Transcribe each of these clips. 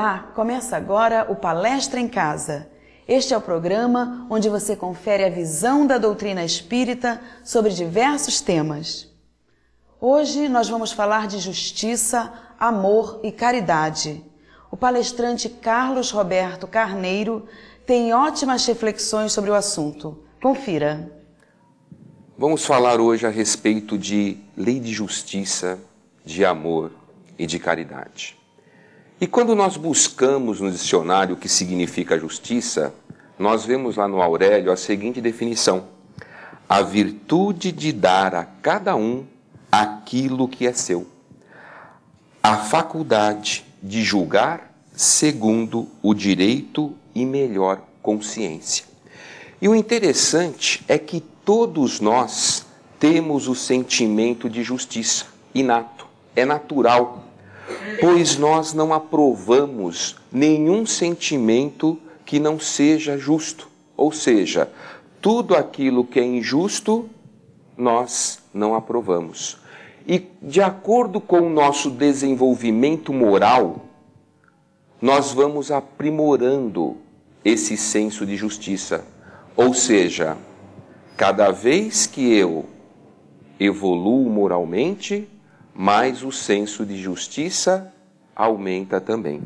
Olá, começa agora o Palestra em Casa. Este é o programa onde você confere a visão da doutrina espírita sobre diversos temas. Hoje nós vamos falar de justiça, amor e caridade. O palestrante Carlos Roberto Carneiro tem ótimas reflexões sobre o assunto. Confira. Vamos falar hoje a respeito de lei de justiça, de amor e de caridade. E quando nós buscamos no dicionário o que significa justiça, nós vemos lá no Aurélio a seguinte definição: a virtude de dar a cada um aquilo que é seu, a faculdade de julgar segundo o direito e melhor consciência. E o interessante é que todos nós temos o sentimento de justiça inato, é natural, pois nós não aprovamos nenhum sentimento que não seja justo. Ou seja, tudo aquilo que é injusto, nós não aprovamos. E de acordo com o nosso desenvolvimento moral, nós vamos aprimorando esse senso de justiça. Ou seja, cada vez que eu evoluo moralmente, mais o senso de justiça aumenta também.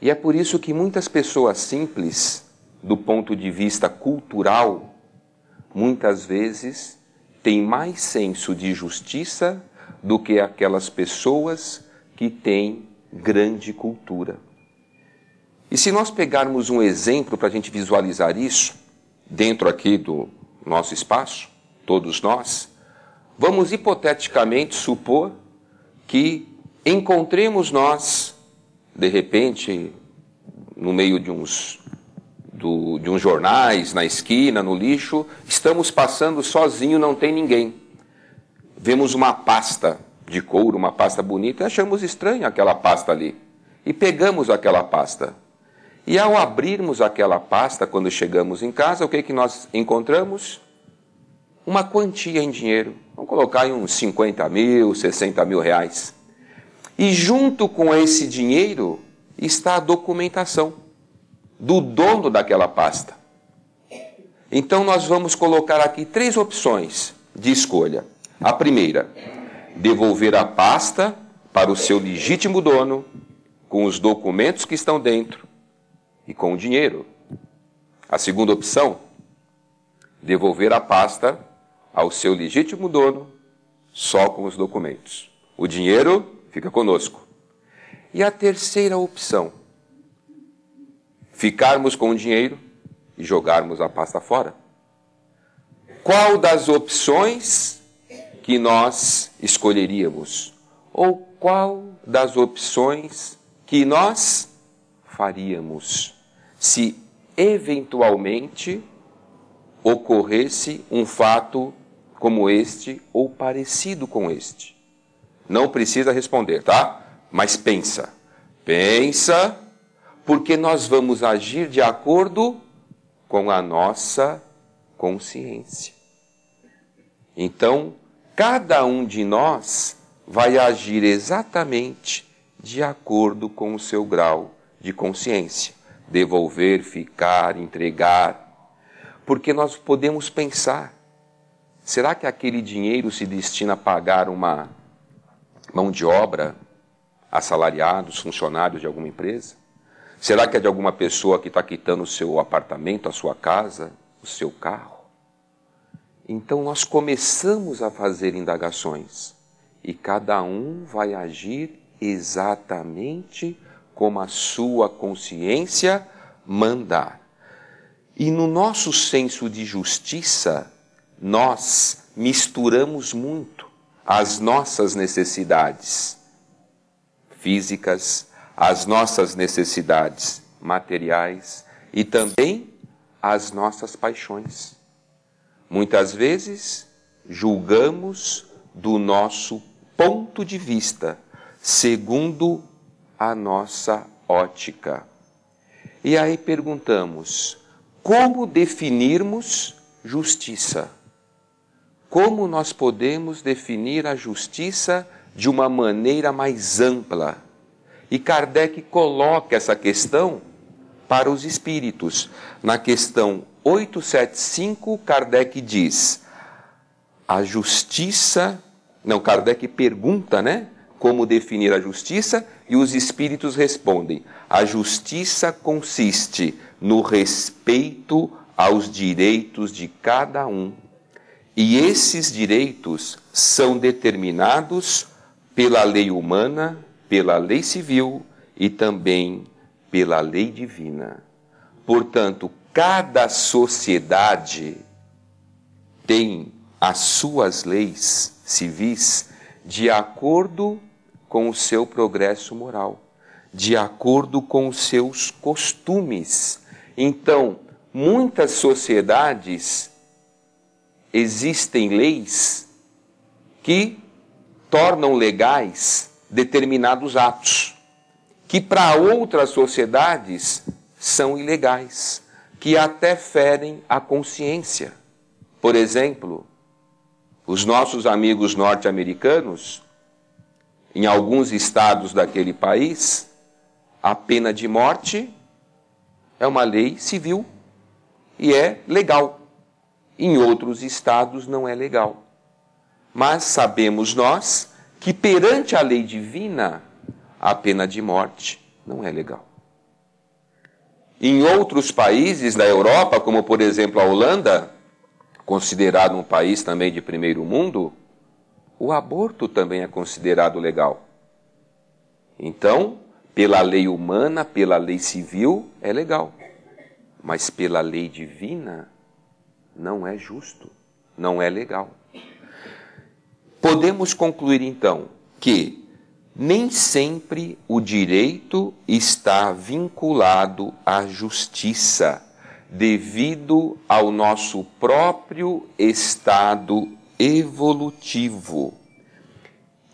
E é por isso que muitas pessoas simples, do ponto de vista cultural, muitas vezes têm mais senso de justiça do que aquelas pessoas que têm grande cultura. E se nós pegarmos um exemplo para a gente visualizar isso, dentro aqui do nosso espaço, todos nós, vamos hipoteticamente supor que encontremos nós, de repente, no meio de uns jornais, na esquina, no lixo, estamos passando sozinho, não tem ninguém. Vemos uma pasta de couro, uma pasta bonita, e achamos estranha aquela pasta ali. E pegamos aquela pasta. E ao abrirmos aquela pasta, quando chegamos em casa, o que nós encontramos? Uma quantia em dinheiro. Vamos colocar em uns 50 mil, 60 mil reais. E junto com esse dinheiro está a documentação do dono daquela pasta. Então nós vamos colocar aqui 3 opções de escolha. A primeira, devolver a pasta para o seu legítimo dono, com os documentos que estão dentro e com o dinheiro. A segunda opção, devolver a pasta ao seu legítimo dono, só com os documentos. O dinheiro fica conosco. E a terceira opção, ficarmos com o dinheiro e jogarmos a pasta fora. Qual das opções que nós escolheríamos? Ou qual das opções que nós faríamos se eventualmente ocorresse um fato como este ou parecido com este? Não precisa responder, tá? Mas pensa. Pensa, porque nós vamos agir de acordo com a nossa consciência. Então, cada um de nós vai agir exatamente de acordo com o seu grau de consciência. Devolver, ficar, entregar. Porque nós podemos pensar, será que aquele dinheiro se destina a pagar uma mão de obra, assalariados, funcionários de alguma empresa? Será que é de alguma pessoa que está quitando o seu apartamento, a sua casa, o seu carro? Então nós começamos a fazer indagações e cada um vai agir exatamente como a sua consciência mandar. E no nosso senso de justiça, nós misturamos muito as nossas necessidades físicas, as nossas necessidades materiais e também as nossas paixões. Muitas vezes julgamos do nosso ponto de vista, segundo a nossa ótica. E aí perguntamos, como definirmos justiça? Como nós podemos definir a justiça de uma maneira mais ampla E Kardec coloca essa questão para os espíritos. Na questão 875, Kardec diz, a justiça... Não, Kardec pergunta, né? Como definir a justiça? E os espíritos respondem, a justiça consiste no respeito aos direitos de cada um. E esses direitos são determinados pela lei humana, pela lei civil e também pela lei divina. Portanto, cada sociedade tem as suas leis civis de acordo com o seu progresso moral, de acordo com os seus costumes. Então, muitas sociedades existem leis que tornam legais determinados atos, que para outras sociedades são ilegais, que até ferem a consciência. Por exemplo, os nossos amigos norte-americanos, em alguns estados daquele país, a pena de morte é uma lei civil e é legal. Em outros estados não é legal. Mas sabemos nós que perante a lei divina, a pena de morte não é legal. Em outros países da Europa, como por exemplo a Holanda, considerado um país também de primeiro mundo, o aborto também é considerado legal. Então, pela lei humana, pela lei civil, é legal. Mas pela lei divina, não é justo, não é legal. Podemos concluir então que nem sempre o direito está vinculado à justiça, devido ao nosso próprio estado evolutivo.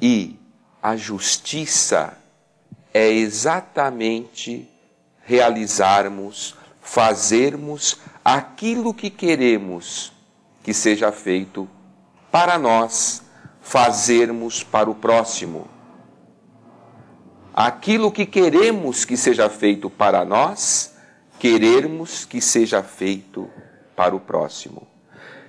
E a justiça é exatamente realizarmos, fazermos aquilo que queremos que seja feito para nós, fazermos para o próximo. Aquilo que queremos que seja feito para nós, querermos que seja feito para o próximo.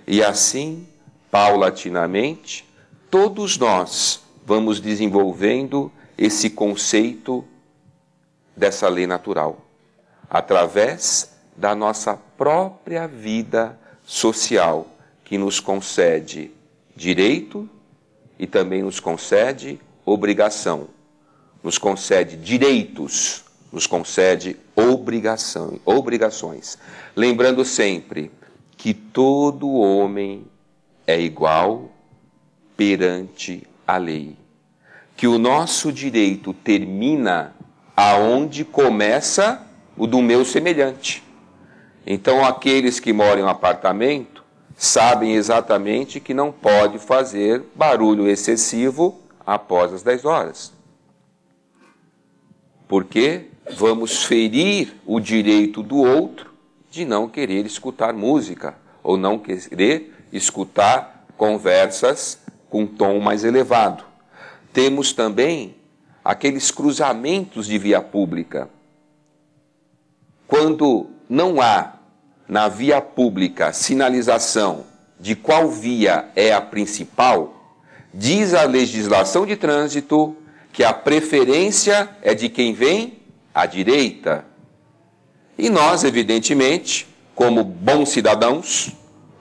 E assim, paulatinamente, todos nós vamos desenvolvendo esse conceito dessa lei natural, através da nossa própria vida social, que nos concede direito e também nos concede obrigação. Nos concede direitos, nos concede obrigações. Lembrando sempre que todo homem é igual perante a lei. Que o nosso direito termina aonde começa o do meu semelhante. Então, aqueles que moram em um apartamento sabem exatamente que não pode fazer barulho excessivo após as 10 horas. Porque vamos ferir o direito do outro de não querer escutar música ou não querer escutar conversas com tom mais elevado. Temos também aqueles cruzamentos de via pública. Quando não há na via pública sinalização de qual via é a principal, diz a legislação de trânsito que a preferência é de quem vem à direita. E nós, evidentemente, como bons cidadãos,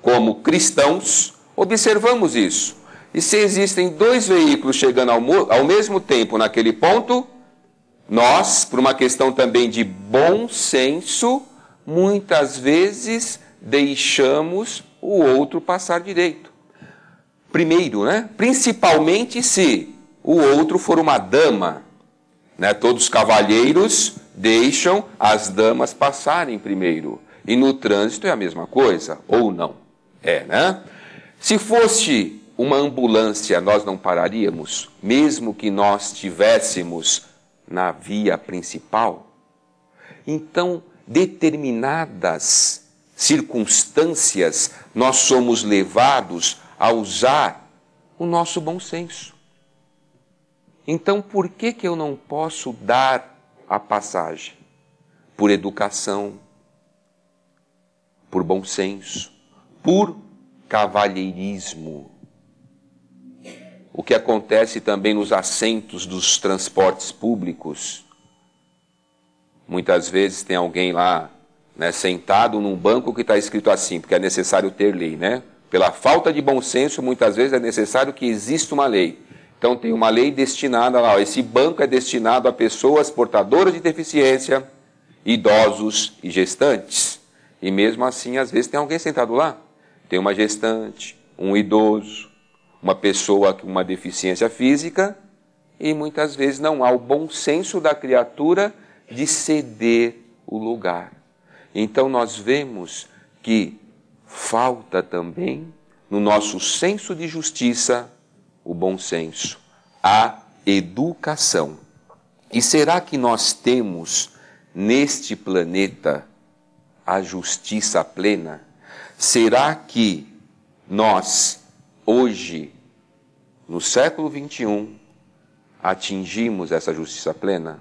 como cristãos, observamos isso. E se existem 2 veículos chegando ao mesmo tempo naquele ponto, nós, por uma questão também de bom senso, muitas vezes deixamos o outro passar direito. Primeiro, principalmente se o outro for uma dama. Todos os cavalheiros deixam as damas passarem primeiro. E no trânsito é a mesma coisa, ou não? Se fosse uma ambulância, nós não pararíamos, mesmo que nós estivéssemos na via principal? Então, determinadas circunstâncias, nós somos levados a usar o nosso bom senso. Então, por que eu não posso dar a passagem? Por educação, por bom senso, por cavalheirismo. O que acontece também nos assentos dos transportes públicos. Muitas vezes tem alguém lá, né, sentado num banco que está escrito assim, porque é necessário ter lei, né? Pela falta de bom senso, muitas vezes é necessário que exista uma lei. Então tem uma lei destinada lá, ó, esse banco é destinado a pessoas portadoras de deficiência, idosos e gestantes. E mesmo assim, às vezes tem alguém sentado lá. Tem uma gestante, um idoso, uma pessoa com uma deficiência física, e muitas vezes não há o bom senso da criatura de ceder o lugar. Então nós vemos que falta também no nosso senso de justiça o bom senso, a educação. E será que nós temos neste planeta a justiça plena? Será que nós, hoje, no século XXI, atingimos essa justiça plena?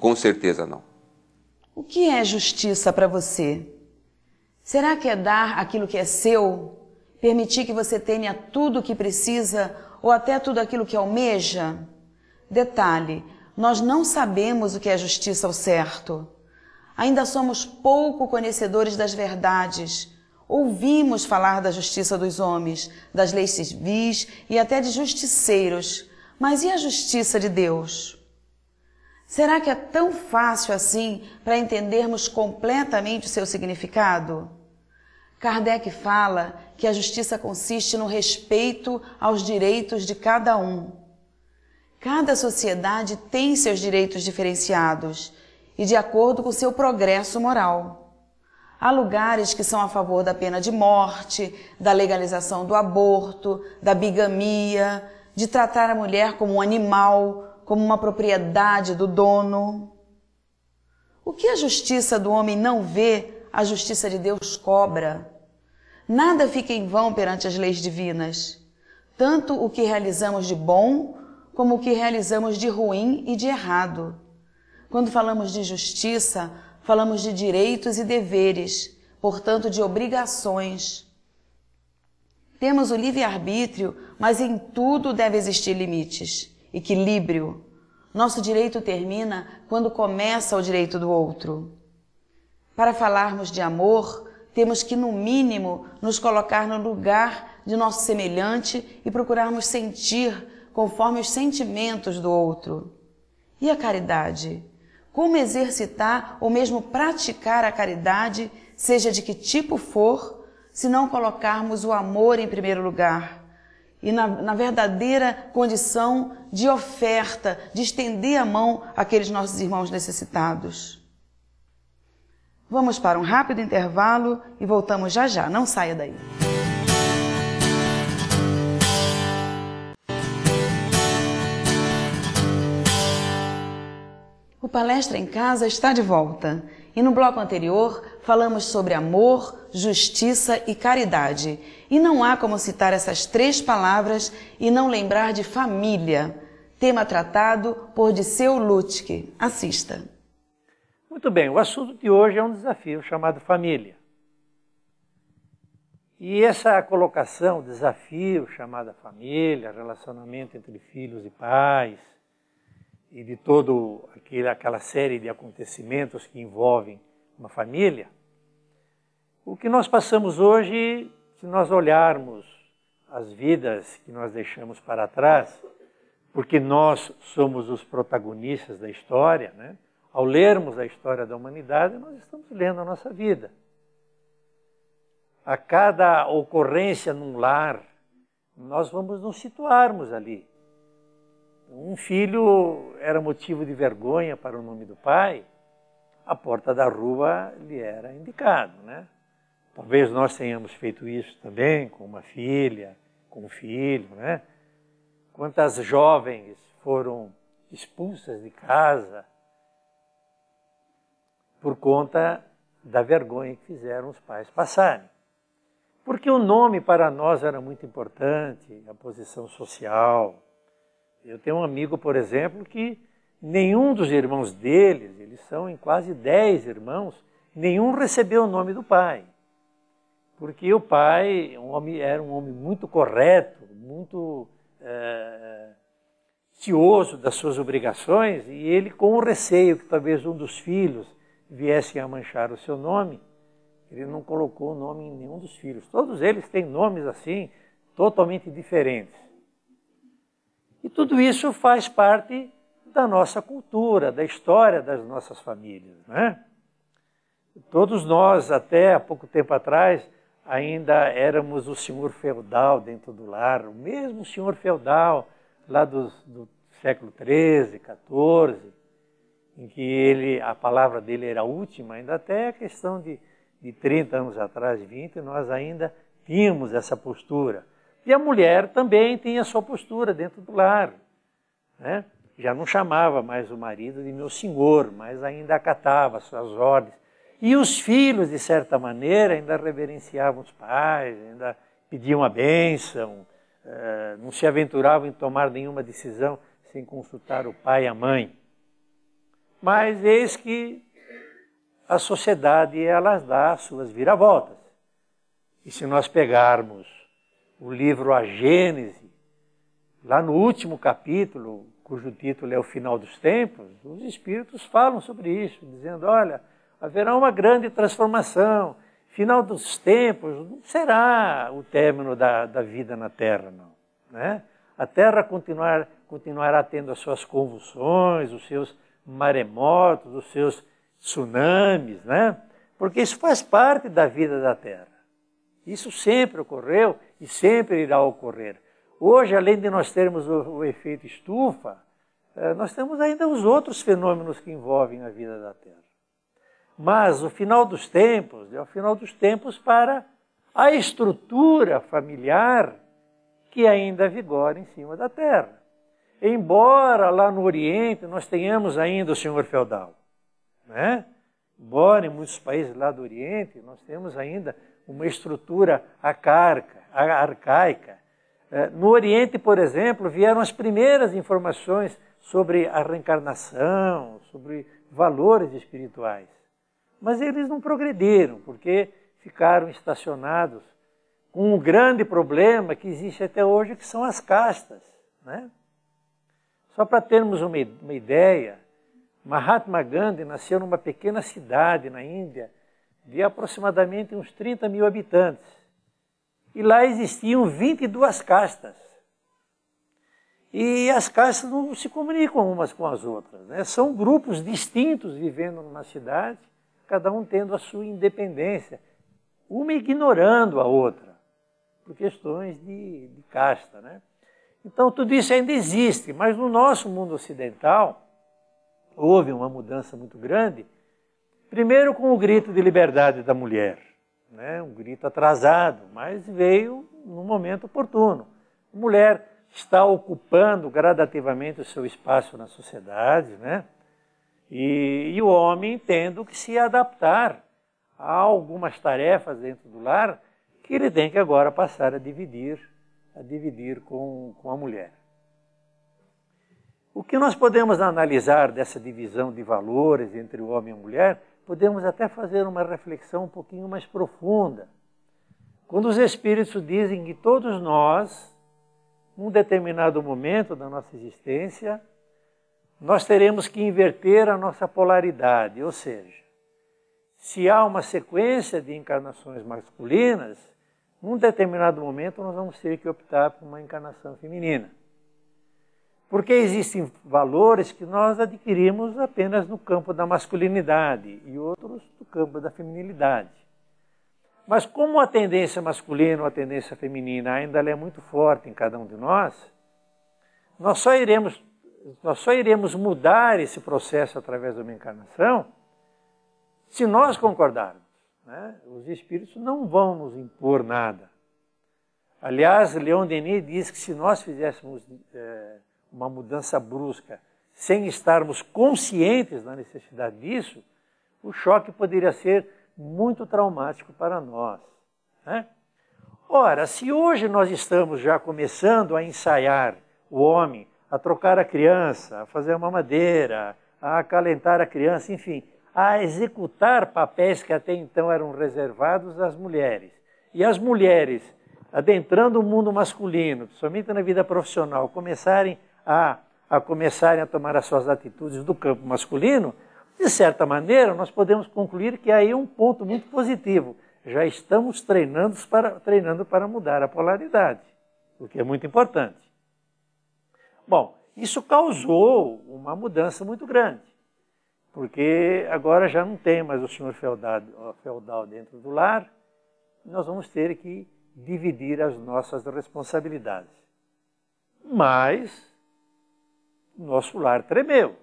Com certeza não. O que é justiça para você? Será que é dar aquilo que é seu? Permitir que você tenha tudo o que precisa ou até tudo aquilo que almeja? Detalhe, nós não sabemos o que é justiça ao certo. Ainda somos pouco conhecedores das verdades. Ouvimos falar da justiça dos homens, das leis civis e até de justiceiros. Mas e a justiça de Deus? Será que é tão fácil assim para entendermos completamente o seu significado? Kardec fala que a justiça consiste no respeito aos direitos de cada um. Cada sociedade tem seus direitos diferenciados e de acordo com seu progresso moral. Há lugares que são a favor da pena de morte, da legalização do aborto, da bigamia, de tratar a mulher como um animal, como uma propriedade do dono. O que a justiça do homem não vê, a justiça de Deus cobra. Nada fica em vão perante as leis divinas. Tanto o que realizamos de bom, como o que realizamos de ruim e de errado. Quando falamos de justiça, falamos de direitos e deveres, portanto de obrigações. Temos o livre-arbítrio, mas em tudo deve existir limites, equilíbrio. Nosso direito termina quando começa o direito do outro. Para falarmos de amor, temos que, no mínimo, nos colocar no lugar de nosso semelhante e procurarmos sentir conforme os sentimentos do outro. E a caridade? Como exercitar ou mesmo praticar a caridade, seja de que tipo for, se não colocarmos o amor em primeiro lugar e na verdadeira condição de oferta, de estender a mão àqueles nossos irmãos necessitados? Vamos para um rápido intervalo e voltamos já já. Não saia daí. O Palestra em Casa está de volta. E no bloco anterior falamos sobre amor, justiça e caridade. E não há como citar essas três palavras e não lembrar de família. Tema tratado por Disseu Lutke. Assista. Muito bem, o assunto de hoje é um desafio chamado família. E essa colocação, desafio chamada família, relacionamento entre filhos e pais, e de toda aquela série de acontecimentos que envolvem uma família, o que nós passamos hoje, se nós olharmos as vidas que nós deixamos para trás, porque nós somos os protagonistas da história, né? Ao lermos a história da humanidade, nós estamos lendo a nossa vida. A cada ocorrência num lar, nós vamos nos situarmos ali. Um filho era motivo de vergonha para o nome do pai, a porta da rua lhe era indicado, né? Talvez nós tenhamos feito isso também com uma filha, com um filho, né? Quantas jovens foram expulsas de casa por conta da vergonha que fizeram os pais passarem. Porque o nome para nós era muito importante, a posição social, Eu tenho um amigo, por exemplo, que nenhum dos irmãos deles, eles são em quase 10 irmãos, nenhum recebeu o nome do pai. Porque o pai era um homem muito correto, muito cioso das suas obrigações, e ele, com o receio que talvez um dos filhos viesse a manchar o seu nome, ele não colocou o nome em nenhum dos filhos. Todos eles têm nomes assim, totalmente diferentes. E tudo isso faz parte da nossa cultura, da história das nossas famílias, né? Todos nós, até há pouco tempo atrás, ainda éramos o senhor feudal dentro do lar, o mesmo senhor feudal lá do século XIII, XIV, em que a palavra dele era a última, ainda até a questão de 30 anos atrás, 20, nós ainda tínhamos essa postura. E a mulher também tinha a sua postura dentro do lar, né? Já não chamava mais o marido de meu senhor, mas ainda acatava as suas ordens. E os filhos, de certa maneira, ainda reverenciavam os pais, ainda pediam a bênção, não se aventuravam em tomar nenhuma decisão sem consultar o pai e a mãe. Mas eis que a sociedade, ela dá as suas viravoltas. E se nós pegarmos o livro A Gênese, lá no último capítulo, cujo título é O Final dos Tempos, os Espíritos falam sobre isso, dizendo, olha, haverá uma grande transformação, final dos tempos não será o término da vida na Terra, não, né? A Terra continuará tendo as suas convulsões, os seus maremotos, os seus tsunamis, né? Porque isso faz parte da vida da Terra. Isso sempre ocorreu e sempre irá ocorrer. Hoje, além de nós termos o efeito estufa, nós temos ainda os outros fenômenos que envolvem a vida da Terra. Mas o final dos tempos é o final dos tempos para a estrutura familiar que ainda vigora em cima da Terra. Embora lá no Oriente nós tenhamos ainda o senhor feudal, né? Embora em muitos países lá do Oriente nós temos ainda uma estrutura arcaica. No Oriente, por exemplo, vieram as primeiras informações sobre a reencarnação, sobre valores espirituais. Mas eles não progrediram, porque ficaram estacionados com um grande problema que existe até hoje, que são as castas, né? Só para termos uma ideia, Mahatma Gandhi nasceu numa pequena cidade na Índia, de aproximadamente uns 30 mil habitantes. E lá existiam 22 castas. E as castas não se comunicam umas com as outras, né? São grupos distintos vivendo numa cidade, cada um tendo a sua independência, uma ignorando a outra, por questões de casta, né? Então tudo isso ainda existe, mas no nosso mundo ocidental houve uma mudança muito grande, primeiro com o grito de liberdade da mulher, né? Um grito atrasado, mas veio no momento oportuno. A mulher está ocupando gradativamente o seu espaço na sociedade, né? E o homem tendo que se adaptar a algumas tarefas dentro do lar que ele tem que agora passar a dividir com a mulher. O que nós podemos analisar dessa divisão de valores entre o homem e a mulher, podemos até fazer uma reflexão um pouquinho mais profunda. Quando os Espíritos dizem que todos nós, num determinado momento da nossa existência, nós teremos que inverter a nossa polaridade, ou seja, se há uma sequência de encarnações masculinas, num determinado momento nós vamos ter que optar por uma encarnação feminina. Porque existem valores que nós adquirimos apenas no campo da masculinidade e outros no campo da feminilidade. Mas como a tendência masculina ou a tendência feminina ainda é muito forte em cada um de nós só iremos mudar esse processo através de uma encarnação se nós concordarmos, né? Os Espíritos não vão nos impor nada. Aliás, Leon Denis diz que se nós fizéssemos uma mudança brusca sem estarmos conscientes da necessidade disso, o choque poderia ser muito traumático para nós, né? Ora, se hoje nós estamos já começando a ensaiar o homem a trocar a criança, a fazer a mamadeira, a acalentar a criança, enfim, a executar papéis que até então eram reservados às mulheres. E as mulheres, adentrando o mundo masculino, somente na vida profissional, começarem a tomar as suas atitudes do campo masculino, de certa maneira, nós podemos concluir que aí é um ponto muito positivo. Já estamos treinando para mudar a polaridade, o que é muito importante. Bom, isso causou uma mudança muito grande, porque agora já não tem mais o senhor feudal dentro do lar, nós vamos ter que dividir as nossas responsabilidades. Mas nosso lar tremeu,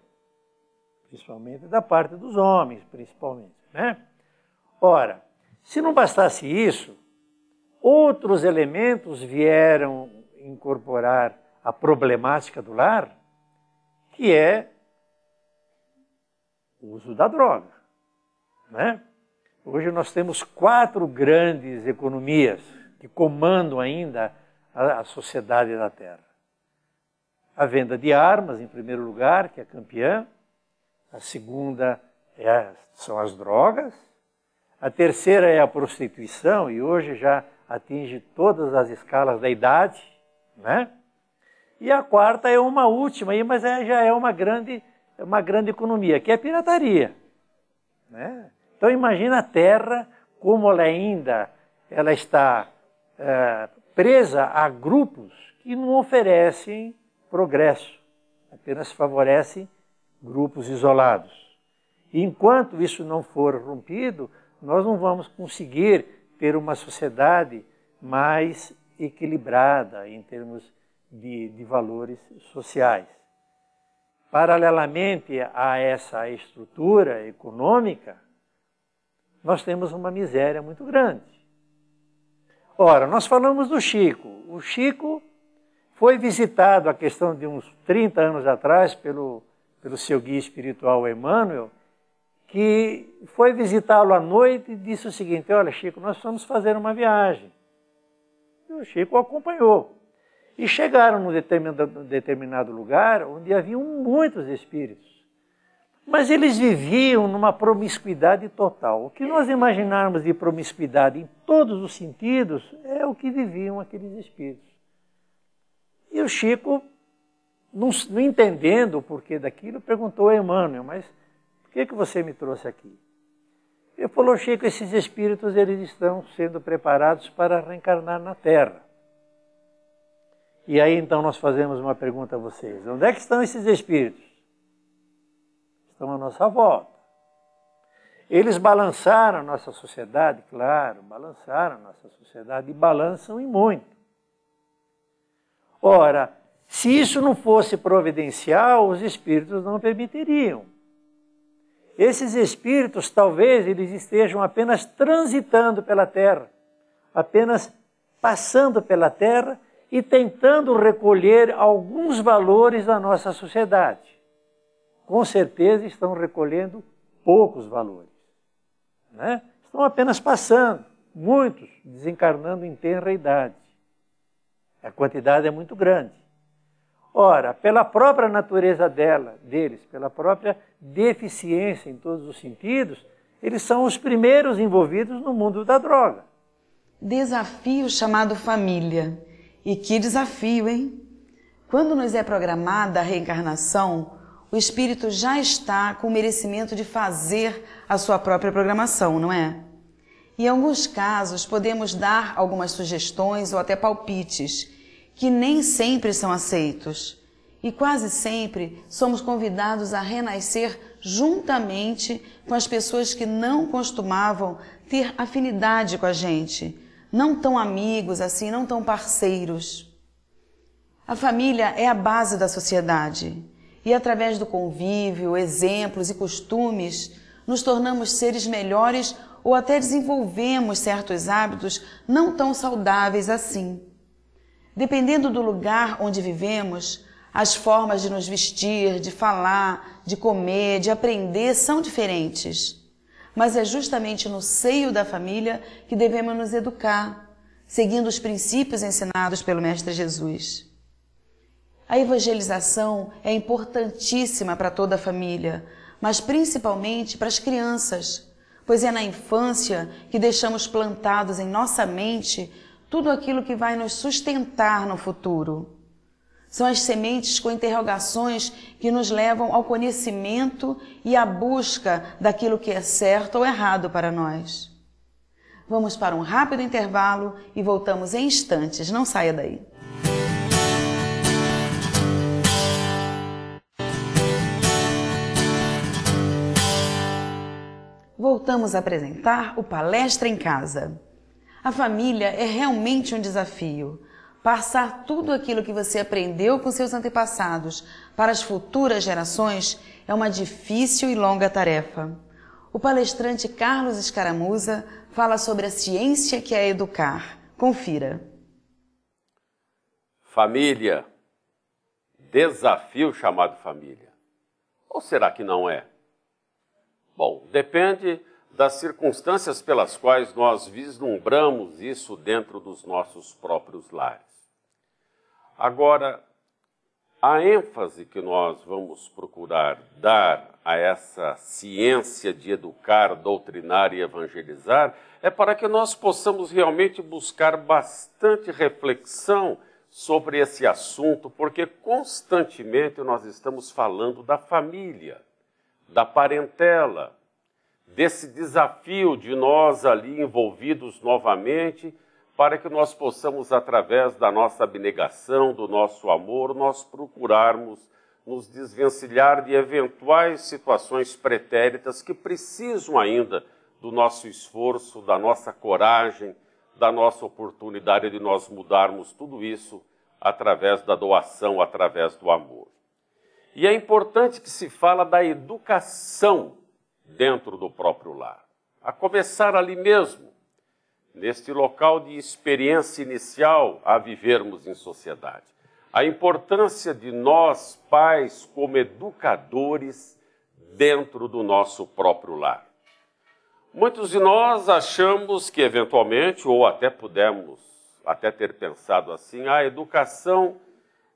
principalmente da parte dos homens, principalmente, né? Ora, se não bastasse isso, outros elementos vieram incorporar a problemática do lar, que é o uso da droga, né? Hoje nós temos 4 grandes economias que comandam ainda a sociedade da Terra. A venda de armas, em primeiro lugar, que é campeã. A segunda são as drogas. A terceira é a prostituição, e hoje já atinge todas as escalas da idade, né? E a quarta é uma última, mas já é uma grande economia, que é a pirataria, né? Então imagina a Terra, como ela está presa a grupos que não oferecem progresso, apenas favorecem grupos isolados. E enquanto isso não for rompido, nós não vamos conseguir ter uma sociedade mais equilibrada em termos de valores sociais. Paralelamente a essa estrutura econômica, nós temos uma miséria muito grande. Ora, nós falamos do Chico. O Chico foi visitado, a questão de uns 30 anos atrás, pelo seu guia espiritual Emmanuel, que foi visitá-lo à noite e disse o seguinte: olha, Chico, nós vamos fazer uma viagem. E o Chico o acompanhou. E chegaram num determinado lugar onde haviam muitos espíritos. Mas eles viviam numa promiscuidade total. O que nós imaginarmos de promiscuidade em todos os sentidos é o que viviam aqueles espíritos. E o Chico, não entendendo o porquê daquilo, perguntou a Emmanuel: mas por que você me trouxe aqui? Ele falou: Chico, esses espíritos eles estão sendo preparados para reencarnar na Terra. E aí então nós fazemos uma pergunta a vocês: onde é que estão esses espíritos? Estão à nossa volta. Eles balançaram a nossa sociedade, claro, balançaram a nossa sociedade e balançam em muito. Ora, se isso não fosse providencial, os espíritos não permitiriam. Esses espíritos, talvez, eles estejam apenas transitando pela Terra, apenas passando pela Terra e tentando recolher alguns valores da nossa sociedade. Com certeza estão recolhendo poucos valores, né? Estão apenas passando, muitos desencarnando em tenra idade. A quantidade é muito grande. Ora, pela própria natureza deles, pela própria deficiência em todos os sentidos, eles são os primeiros envolvidos no mundo da droga. Desafio chamado família. E que desafio, hein? Quando nos é programada a reencarnação, o espírito já está com o merecimento de fazer a sua própria programação, não é? E em alguns casos podemos dar algumas sugestões ou até palpites, que nem sempre são aceitos. E quase sempre somos convidados a renascer juntamente com as pessoas que não costumavam ter afinidade com a gente, não tão amigos assim, não tão parceiros. A família é a base da sociedade e através do convívio, exemplos e costumes, nos tornamos seres melhores ou até desenvolvemos certos hábitos não tão saudáveis assim. Dependendo do lugar onde vivemos, as formas de nos vestir, de falar, de comer, de aprender são diferentes. Mas é justamente no seio da família que devemos nos educar, seguindo os princípios ensinados pelo Mestre Jesus. A evangelização é importantíssima para toda a família, mas principalmente para as crianças, pois é na infância que deixamos plantados em nossa mente tudo aquilo que vai nos sustentar no futuro. São as sementes com interrogações que nos levam ao conhecimento e à busca daquilo que é certo ou errado para nós. Vamos para um rápido intervalo e voltamos em instantes. Não saia daí. Voltamos a apresentar o Palestra em Casa. A família é realmente um desafio. Passar tudo aquilo que você aprendeu com seus antepassados para as futuras gerações é uma difícil e longa tarefa. O palestrante Carlos Escaramuza fala sobre a ciência que é educar. Confira. Família. Desafio chamado família. Ou será que não é? Bom, depende das circunstâncias pelas quais nós vislumbramos isso dentro dos nossos próprios lares. Agora, a ênfase que nós vamos procurar dar a essa ciência de educar, doutrinar e evangelizar é para que nós possamos realmente buscar bastante reflexão sobre esse assunto, porque constantemente nós estamos falando da família, da parentela, desse desafio de nós ali envolvidos novamente, para que nós possamos, através da nossa abnegação, do nosso amor, nós procurarmos nos desvencilhar de eventuais situações pretéritas que precisam ainda do nosso esforço, da nossa coragem, da nossa oportunidade de nós mudarmos tudo isso através da doação, através do amor. E é importante que se fala da educação dentro do próprio lar, a começar ali mesmo, neste local de experiência inicial a vivermos em sociedade. A importância de nós, pais, como educadores dentro do nosso próprio lar. Muitos de nós achamos que eventualmente, ou até pudemos até ter pensado assim, a educação,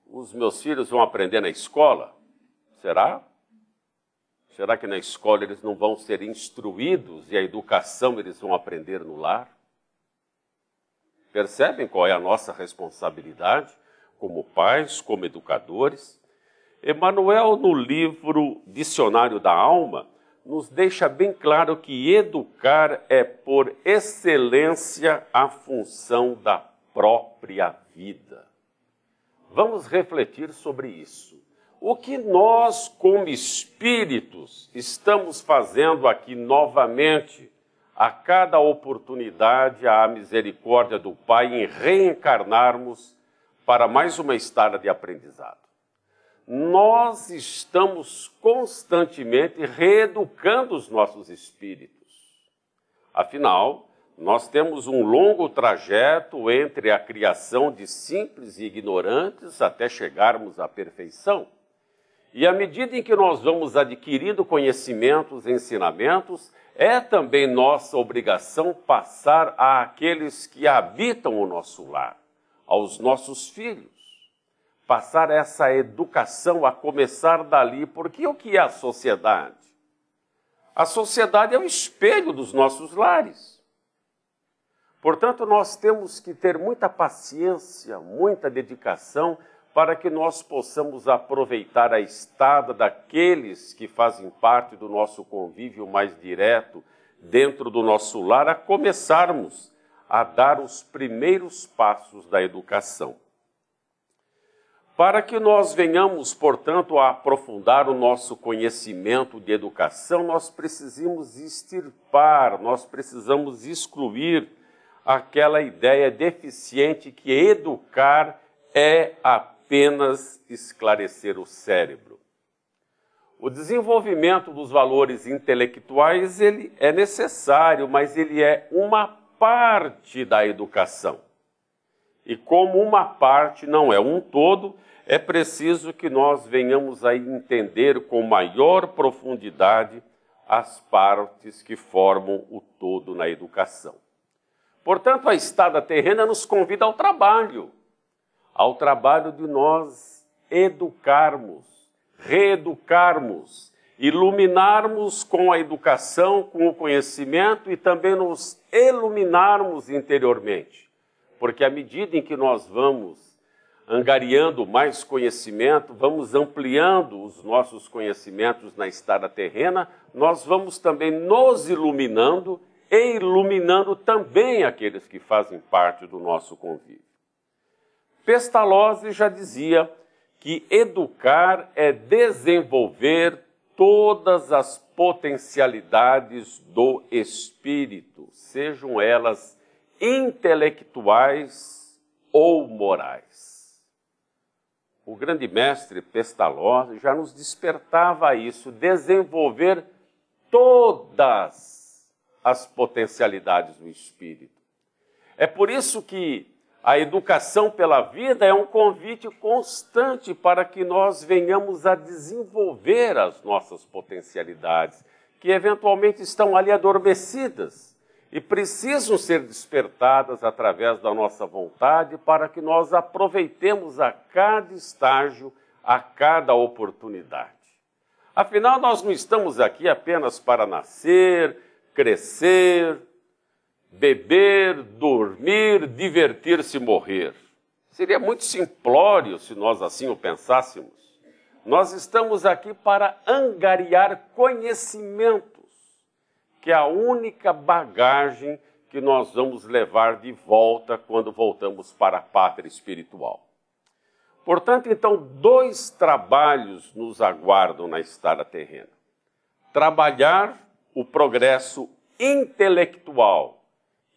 os meus filhos vão aprender na escola. Será? Será que na escola eles não vão ser instruídos e a educação eles vão aprender no lar? Percebem qual é a nossa responsabilidade como pais, como educadores? Emmanuel, no livro Dicionário da Alma, nos deixa bem claro que educar é, por excelência, a função da própria vida. Vamos refletir sobre isso. O que nós, como espíritos, estamos fazendo aqui novamente, a cada oportunidade, à misericórdia do Pai, em reencarnarmos para mais uma estada de aprendizado? Nós estamos constantemente reeducando os nossos espíritos. Afinal, nós temos um longo trajeto entre a criação de simples e ignorantes até chegarmos à perfeição. E à medida em que nós vamos adquirindo conhecimentos, ensinamentos, é também nossa obrigação passar àqueles que habitam o nosso lar, aos nossos filhos. Passar essa educação a começar dali, porque o que é a sociedade? A sociedade é o espelho dos nossos lares. Portanto, nós temos que ter muita paciência, muita dedicação, para que nós possamos aproveitar a estada daqueles que fazem parte do nosso convívio mais direto dentro do nosso lar, a começarmos a dar os primeiros passos da educação. Para que nós venhamos, portanto, a aprofundar o nosso conhecimento de educação, nós precisamos extirpar, nós precisamos excluir aquela ideia deficiente que educar é apenas esclarecer o cérebro. O desenvolvimento dos valores intelectuais ele é necessário, mas ele é uma parte da educação. E como uma parte não é um todo, é preciso que nós venhamos a entender com maior profundidade as partes que formam o todo na educação. Portanto, a estada terrena nos convida ao trabalho de nós educarmos, reeducarmos, iluminarmos com a educação, com o conhecimento e também nos iluminarmos interiormente. Porque à medida em que nós vamos angariando mais conhecimento, vamos ampliando os nossos conhecimentos na estada terrena, nós vamos também nos iluminando e iluminando também aqueles que fazem parte do nosso convívio. Pestalozzi já dizia que educar é desenvolver todas as potencialidades do espírito, sejam elas intelectuais ou morais. O grande mestre Pestalozzi já nos despertava a isso, desenvolver todas as potencialidades do espírito. É por isso que a educação pela vida é um convite constante para que nós venhamos a desenvolver as nossas potencialidades, que eventualmente estão ali adormecidas e precisam ser despertadas através da nossa vontade para que nós aproveitemos a cada estágio, a cada oportunidade. Afinal, nós não estamos aqui apenas para nascer, crescer, beber, dormir, divertir-se e morrer. Seria muito simplório se nós assim o pensássemos. Nós estamos aqui para angariar conhecimentos, que é a única bagagem que nós vamos levar de volta quando voltamos para a pátria espiritual. Portanto, então, 2 trabalhos nos aguardam na estada terrena. Trabalhar o progresso intelectual,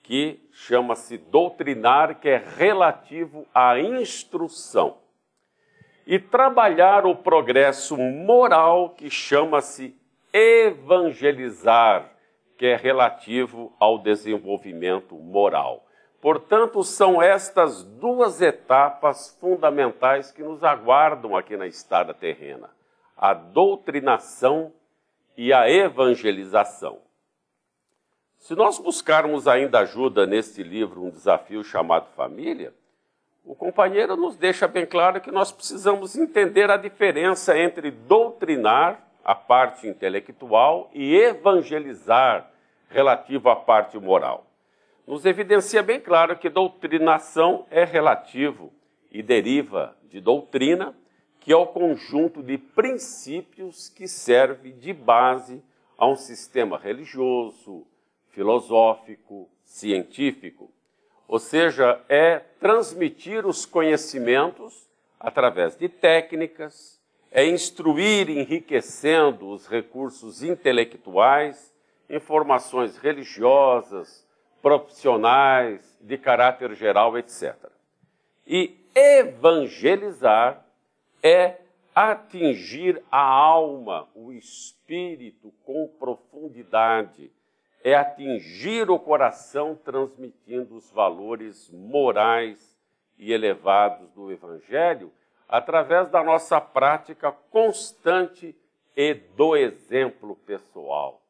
que chama-se doutrinar, que é relativo à instrução. E trabalhar o progresso moral, que chama-se evangelizar, que é relativo ao desenvolvimento moral. Portanto, são estas 2 etapas fundamentais que nos aguardam aqui na estada terrena: a doutrinação e a evangelização. Se nós buscarmos ainda ajuda neste livro, um desafio chamado Família, o companheiro nos deixa bem claro que nós precisamos entender a diferença entre doutrinar, a parte intelectual, e evangelizar, relativo à parte moral. Nos evidencia bem claro que doutrinação é relativo e deriva de doutrina, que é o conjunto de princípios que serve de base a um sistema religioso, filosófico, científico. Ou seja, é transmitir os conhecimentos através de técnicas, é instruir enriquecendo os recursos intelectuais, informações religiosas, profissionais, de caráter geral, etc. E evangelizar é atingir a alma, o espírito com profundidade, é atingir o coração transmitindo os valores morais e elevados do Evangelho através da nossa prática constante e do exemplo pessoal.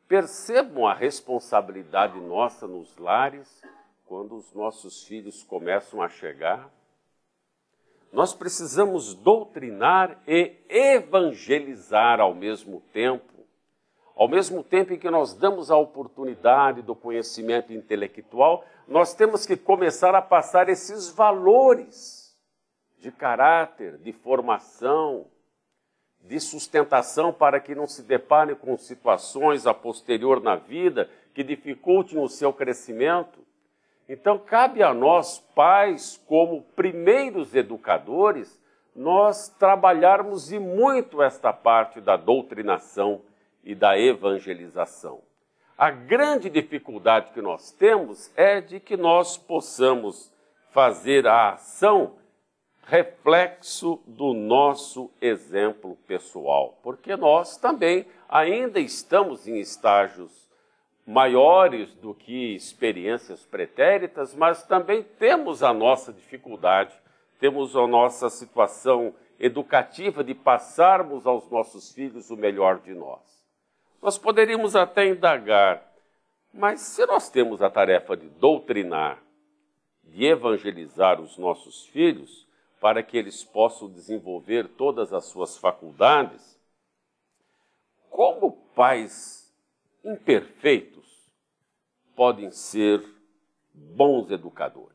Percebam a responsabilidade nossa nos lares quando os nossos filhos começam a chegar. Nós precisamos doutrinar e evangelizar ao mesmo tempo em que nós damos a oportunidade do conhecimento intelectual, nós temos que começar a passar esses valores de caráter, de formação, de sustentação para que não se deparem com situações a posterior na vida que dificultem o seu crescimento. Então, cabe a nós, pais, como primeiros educadores, nós trabalharmos e muito esta parte da doutrinação e da evangelização. A grande dificuldade que nós temos é de que nós possamos fazer a ação reflexo do nosso exemplo pessoal, porque nós também ainda estamos em estágios maiores do que experiências pretéritas, mas também temos a nossa dificuldade, temos a nossa situação educativa de passarmos aos nossos filhos o melhor de nós. Nós poderíamos até indagar, mas se nós temos a tarefa de doutrinar de evangelizar os nossos filhos para que eles possam desenvolver todas as suas faculdades, como pais imperfeitos podem ser bons educadores?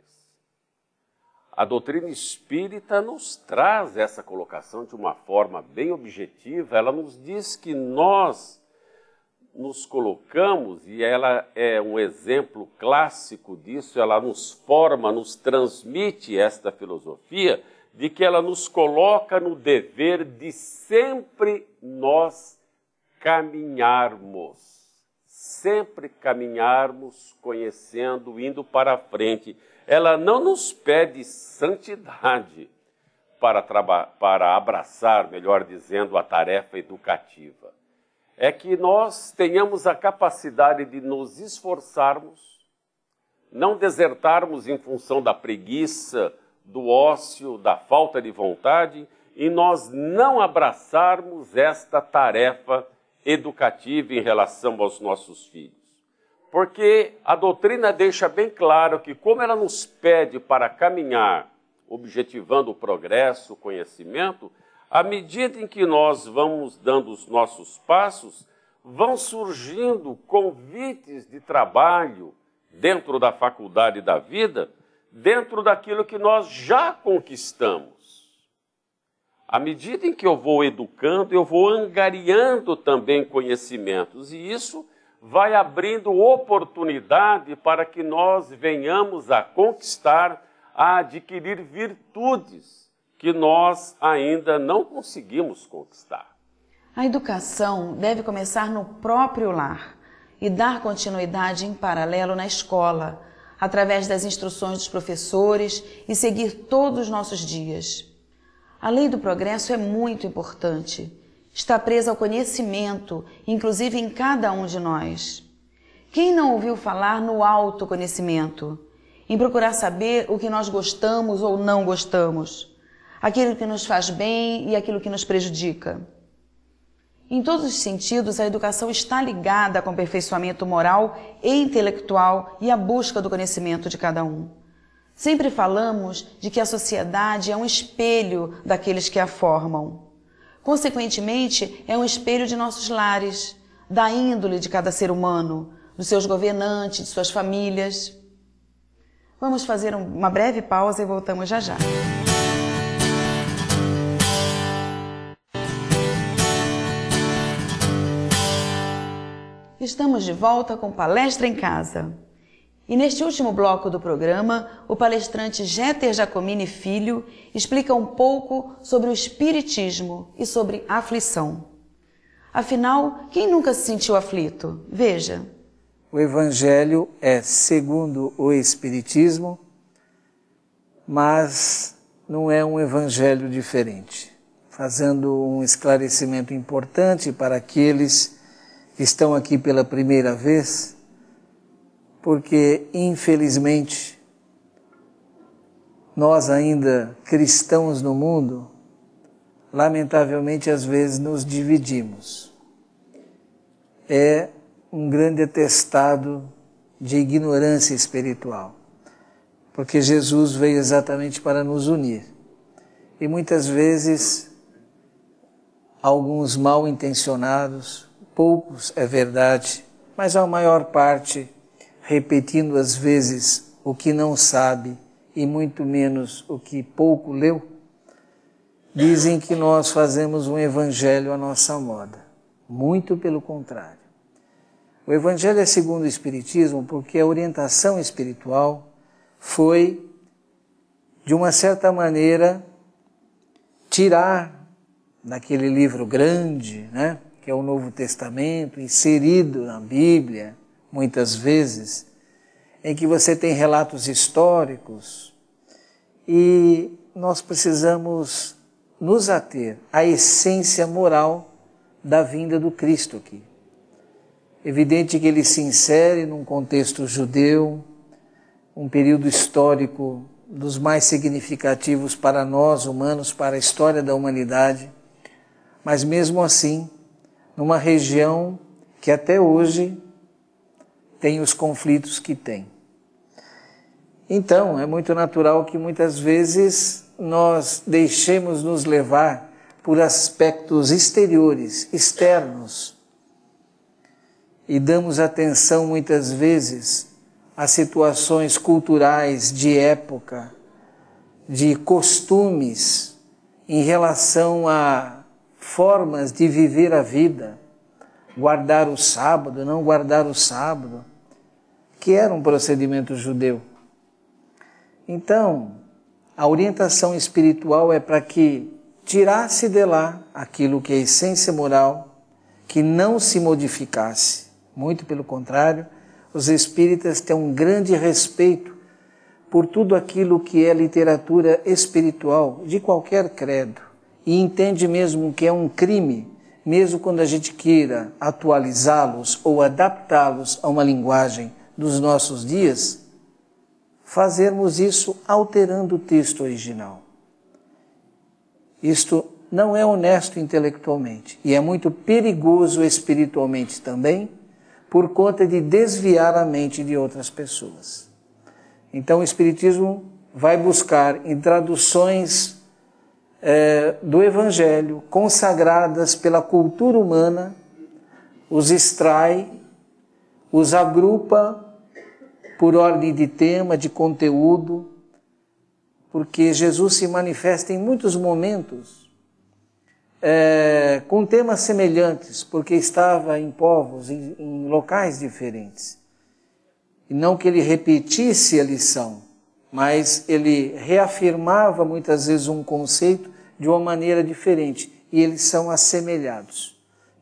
A doutrina espírita nos traz essa colocação de uma forma bem objetiva. Ela nos diz que nós nos colocamos, e ela é um exemplo clássico disso, ela nos forma, nos transmite esta filosofia, de que ela nos coloca no dever de sempre nós sempre caminharmos, conhecendo, indo para a frente. Ela não nos pede santidade para abraçar, melhor dizendo, a tarefa educativa. É que nós tenhamos a capacidade de nos esforçarmos, não desertarmos em função da preguiça, do ócio, da falta de vontade, e nós não abraçarmos esta tarefa educativa em relação aos nossos filhos. Porque a doutrina deixa bem claro que, como ela nos pede para caminhar, objetivando o progresso, o conhecimento, à medida em que nós vamos dando os nossos passos, vão surgindo convites de trabalho dentro da faculdade da vida, dentro daquilo que nós já conquistamos. À medida em que eu vou educando, eu vou angariando também conhecimentos, e isso vai abrindo oportunidade para que nós venhamos a conquistar, a adquirir virtudes que nós ainda não conseguimos conquistar. A educação deve começar no próprio lar e dar continuidade em paralelo na escola, através das instruções dos professores, e seguir todos os nossos dias. A lei do progresso é muito importante. Está presa ao conhecimento, inclusive em cada um de nós. Quem não ouviu falar no autoconhecimento? Em procurar saber o que nós gostamos ou não gostamos, aquilo que nos faz bem e aquilo que nos prejudica. Em todos os sentidos, a educação está ligada com o aperfeiçoamento moral e intelectual e à busca do conhecimento de cada um. Sempre falamos de que a sociedade é um espelho daqueles que a formam. Consequentemente, é um espelho de nossos lares, da índole de cada ser humano, dos seus governantes, de suas famílias. Vamos fazer uma breve pausa e voltamos já já. Estamos de volta com Palestra em Casa. E neste último bloco do programa, o palestrante Jeter Giacomini Filho explica um pouco sobre o espiritismo e sobre a aflição. Afinal, quem nunca se sentiu aflito? Veja. O Evangelho é segundo o Espiritismo, mas não é um Evangelho diferente. Fazendo um esclarecimento importante para aqueles que estão aqui pela primeira vez, porque, infelizmente, nós ainda cristãos no mundo, lamentavelmente, às vezes nos dividimos. É um grande atestado de ignorância espiritual, porque Jesus veio exatamente para nos unir. E muitas vezes, alguns mal intencionados, poucos é verdade, mas a maior parte, repetindo às vezes o que não sabe e muito menos o que pouco leu, dizem que nós fazemos um evangelho à nossa moda. Muito pelo contrário. O evangelho é segundo o Espiritismo porque a orientação espiritual foi, de uma certa maneira, tirar daquele livro grande, né, que é o Novo Testamento, inserido na Bíblia, muitas vezes, em que você tem relatos históricos, e nós precisamos nos ater à essência moral da vinda do Cristo aqui. Evidente que ele se insere num contexto judeu, um período histórico dos mais significativos para nós humanos, para a história da humanidade, mas mesmo assim, numa região que até hoje tem os conflitos que tem. Então, é muito natural que muitas vezes nós deixemos nos levar por aspectos exteriores, externos, e damos atenção muitas vezes a situações culturais de época, de costumes em relação a formas de viver a vida, guardar o sábado, não guardar o sábado, que era um procedimento judeu. Então, a orientação espiritual é para que tirasse de lá aquilo que é essência moral, que não se modificasse. Muito pelo contrário, os espíritas têm um grande respeito por tudo aquilo que é literatura espiritual de qualquer credo e entende mesmo que é um crime, mesmo quando a gente queira atualizá-los ou adaptá-los a uma linguagem dos nossos dias, fazermos isso alterando o texto original. Isto não é honesto intelectualmente e é muito perigoso espiritualmente também, por conta de desviar a mente de outras pessoas. Então o Espiritismo vai buscar em traduções do Evangelho, consagradas pela cultura humana, os extrai, os agrupa por ordem de tema, de conteúdo, porque Jesus se manifesta em muitos momentos com temas semelhantes, porque estava em povos, em locais diferentes. E não que ele repetisse a lição, mas ele reafirmava muitas vezes um conceito de uma maneira diferente, e eles são assemelhados.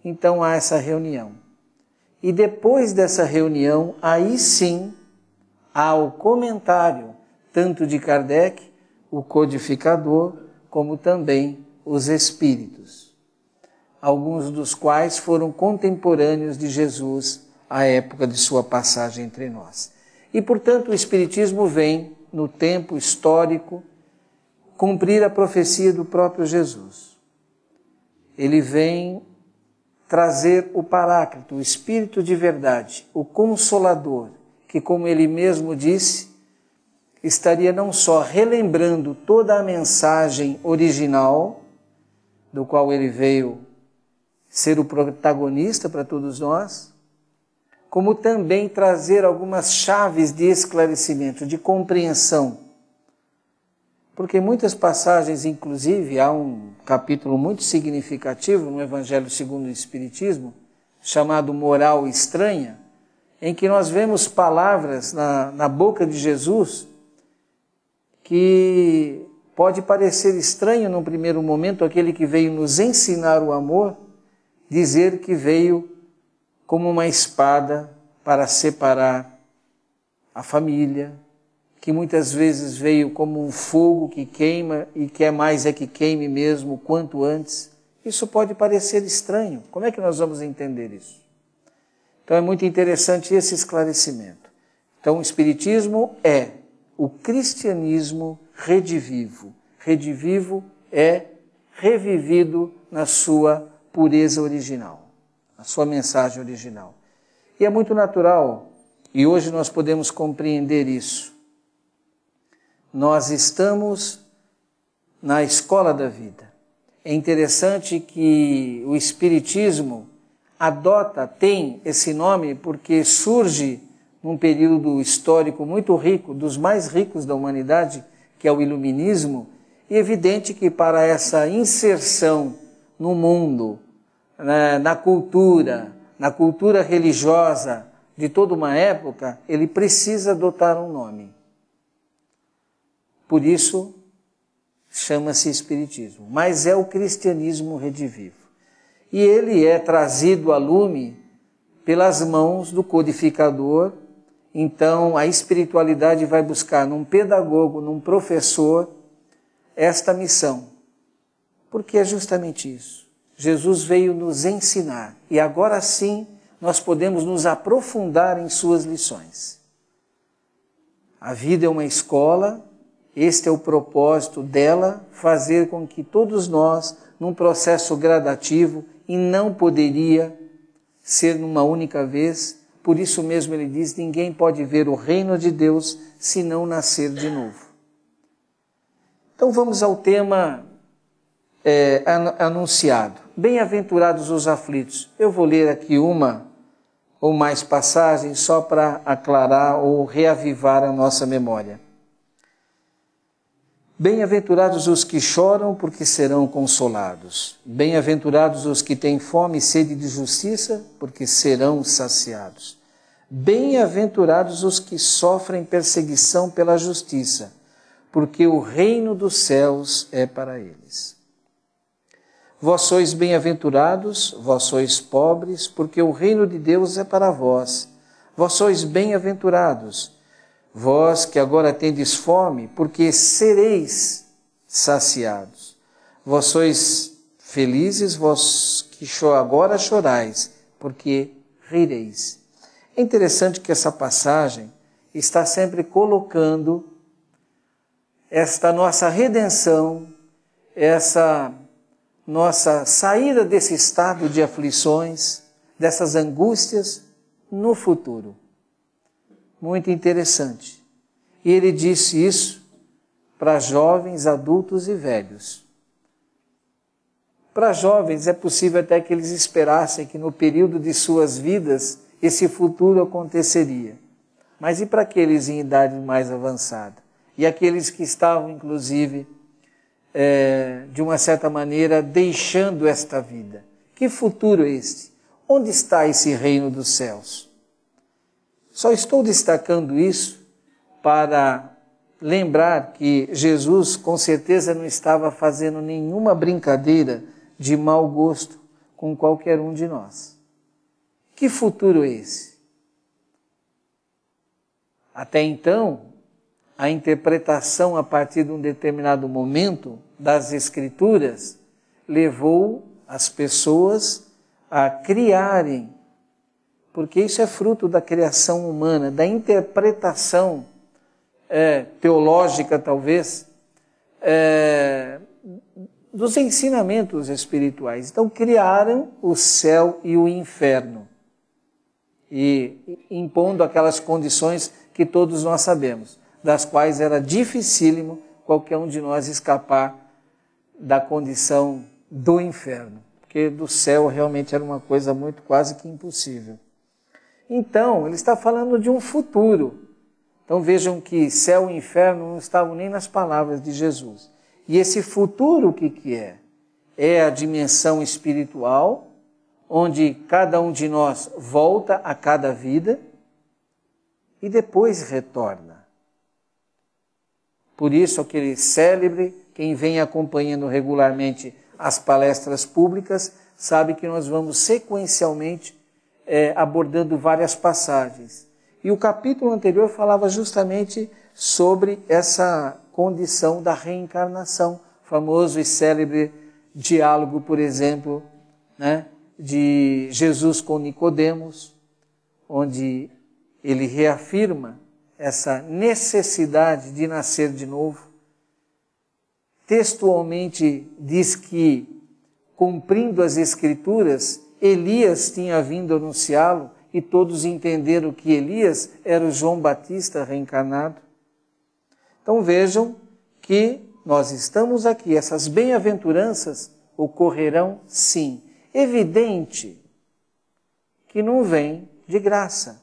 Então há essa reunião. E depois dessa reunião, aí sim, há o comentário, tanto de Kardec, o codificador, como também os espíritos, alguns dos quais foram contemporâneos de Jesus à época de sua passagem entre nós. E, portanto, o Espiritismo vem, no tempo histórico, cumprir a profecia do próprio Jesus. Ele vem trazer o Paráclito, o Espírito de verdade, o Consolador, que, como ele mesmo disse, estaria não só relembrando toda a mensagem original, do qual ele veio ser o protagonista para todos nós, como também trazer algumas chaves de esclarecimento, de compreensão. Porque muitas passagens, inclusive, há um capítulo muito significativo no Evangelho segundo o Espiritismo, chamado Moral Estranha, em que nós vemos palavras na boca de Jesus que pode parecer estranho num primeiro momento aquele que veio nos ensinar o amor, dizer que veio como uma espada para separar a família, que muitas vezes veio como um fogo que queima e quer mais é que queime mesmo quanto antes. Isso pode parecer estranho. Como é que nós vamos entender isso? Então é muito interessante esse esclarecimento. Então o Espiritismo é o cristianismo redivivo. Redivivo é revivido na sua pureza original, na sua mensagem original. E é muito natural, e hoje nós podemos compreender isso. Nós estamos na escola da vida. É interessante que o Espiritismo tem esse nome porque surge num período histórico muito rico, dos mais ricos da humanidade, que é o Iluminismo, e é evidente que para essa inserção no mundo, na cultura religiosa de toda uma época, ele precisa adotar um nome. Por isso, chama-se Espiritismo, mas é o cristianismo redivivo. E ele é trazido a lume pelas mãos do codificador. Então, a espiritualidade vai buscar num pedagogo, num professor, esta missão. Porque é justamente isso. Jesus veio nos ensinar. E agora sim, nós podemos nos aprofundar em suas lições. A vida é uma escola, este é o propósito dela, fazer com que todos nós, num processo gradativo, e não poderia ser numa única vez, Por isso mesmo ele diz, ninguém pode ver o reino de Deus se não nascer de novo. Então vamos ao tema anunciado. Bem-aventurados os aflitos. Eu vou ler aqui uma ou mais passagens só para aclarar ou reavivar a nossa memória. Bem-aventurados os que choram, porque serão consolados. Bem-aventurados os que têm fome e sede de justiça, porque serão saciados. Bem-aventurados os que sofrem perseguição pela justiça, porque o reino dos céus é para eles. Vós sois bem-aventurados, vós sois pobres, porque o reino de Deus é para vós. Vós sois bem-aventurados, vós que agora tendes fome, porque sereis saciados. Vós sois felizes, vós que agora chorais, porque rireis. É interessante que essa passagem está sempre colocando esta nossa redenção, essa nossa saída desse estado de aflições, dessas angústias, no futuro. Muito interessante. E ele disse isso para jovens, adultos e velhos. Para jovens é possível até que eles esperassem que no período de suas vidas esse futuro aconteceria. Mas e para aqueles em idade mais avançada? E aqueles que estavam, inclusive, de uma certa maneira, deixando esta vida? Que futuro é este? Onde está esse reino dos céus? Só estou destacando isso para lembrar que Jesus, com certeza, não estava fazendo nenhuma brincadeira de mau gosto com qualquer um de nós. Que futuro é esse? Até então, a interpretação a partir de um determinado momento das Escrituras levou as pessoas a criarem, porque isso é fruto da criação humana, da interpretação teológica talvez, dos ensinamentos espirituais. Então criaram o céu e o inferno, e impondo aquelas condições que todos nós sabemos, das quais era dificílimo qualquer um de nós escapar da condição do inferno, porque do céu realmente era uma coisa muito quase que impossível. Então, ele está falando de um futuro. Então vejam que céu e inferno não estavam nem nas palavras de Jesus. E esse futuro o que é? É a dimensão espiritual, onde cada um de nós volta a cada vida e depois retorna. Por isso, aquele célebre, quem vem acompanhando regularmente as palestras públicas, sabe que nós vamos sequencialmente abordando várias passagens. E o capítulo anterior falava justamente sobre essa condição da reencarnação, famoso e célebre diálogo, por exemplo, de Jesus com Nicodemos, onde ele reafirma essa necessidade de nascer de novo. Textualmente diz que, cumprindo as Escrituras, Elias tinha vindo anunciá-lo e todos entenderam que Elias era o João Batista reencarnado. Então vejam que nós estamos aqui, essas bem-aventuranças ocorrerão sim. Evidente que não vem de graça.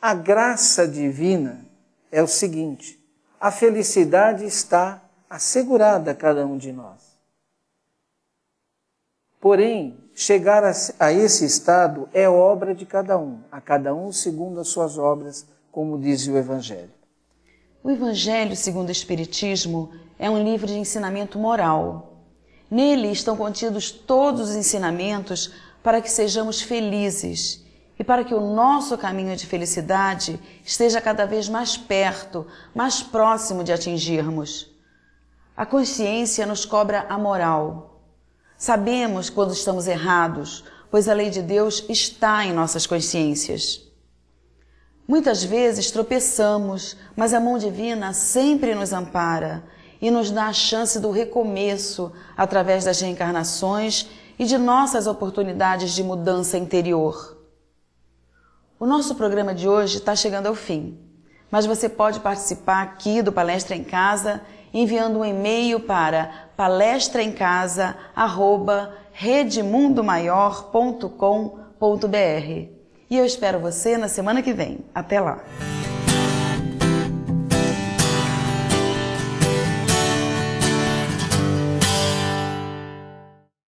A graça divina é o seguinte: a felicidade está assegurada a cada um de nós. Porém, chegar a esse estado é obra de cada um, a cada um segundo as suas obras, como diz o Evangelho. O Evangelho, segundo o Espiritismo, é um livro de ensinamento moral. Nele estão contidos todos os ensinamentos para que sejamos felizes e para que o nosso caminho de felicidade esteja cada vez mais perto, mais próximo de atingirmos. A consciência nos cobra a moral. Sabemos quando estamos errados, pois a lei de Deus está em nossas consciências. Muitas vezes tropeçamos, mas a mão divina sempre nos ampara e nos dá a chance do recomeço através das reencarnações e de nossas oportunidades de mudança interior. O nosso programa de hoje está chegando ao fim, mas você pode participar aqui do Palestra em Casa enviando um e-mail para palestraemcasa@redemundomaior.com.br. E eu espero você na semana que vem. Até lá!